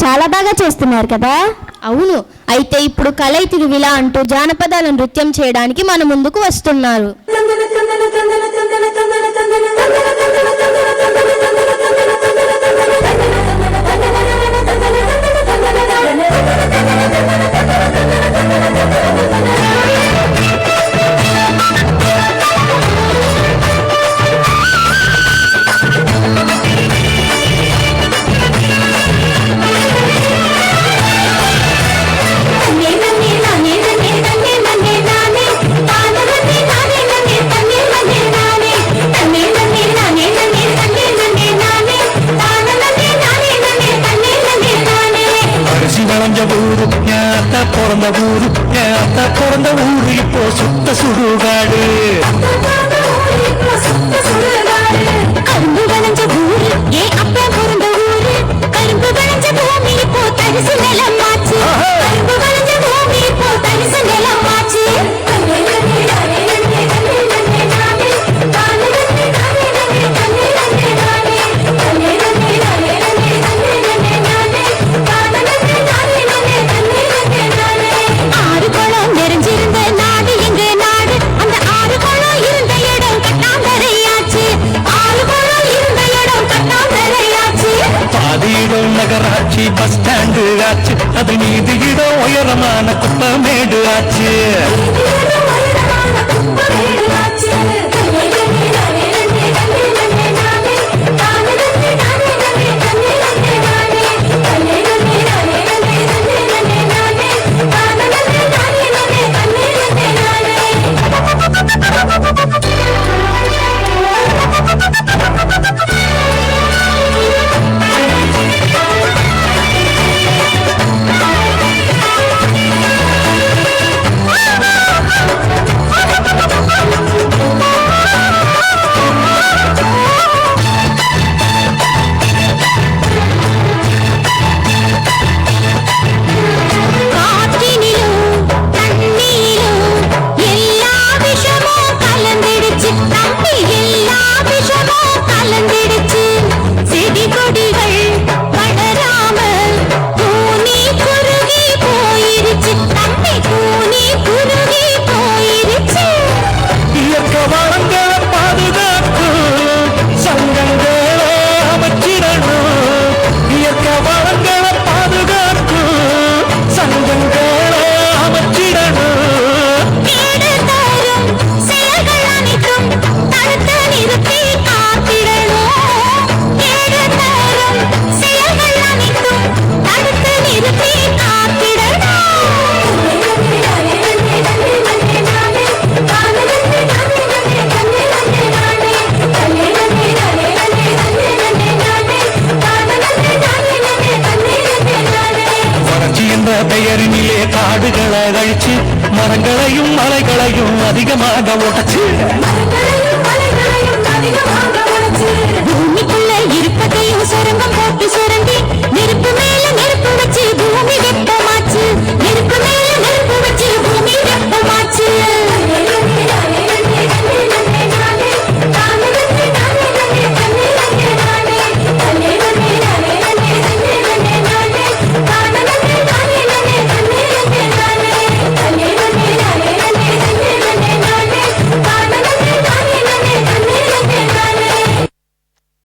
చాలా బాగా చేస్తున్నారు కదా. అవును, అయితే ఇప్పుడు కలై తిరువిలా అంటూ జానపదాల నృత్యం చేయడానికి మన ముందుకు వస్తున్నారు. பிறந்த ஊரு இப்போ சுத்த சுடுகாடு. கரும்பு விளைஞ்ச ஊரு ஏ அப்பா பிறந்த ஊரு. கரும்பு விளைஞ்ச பூமி இப்போ தரிசு நிலமாச்சு. கரும்பு விளைஞ்ச பூமி இப்போ தரிசு நிலமாச்சு. நகராட்சி பஸ் ஸ்டாண்டு ஆச்சு, அது நீதி இடம் உயரமான குப்பமேடு ஆச்சு. பெயரினிலே காடுகளை அழிச்சு மரங்களையும் மலைகளையும் அதிகமாக உடைச்சு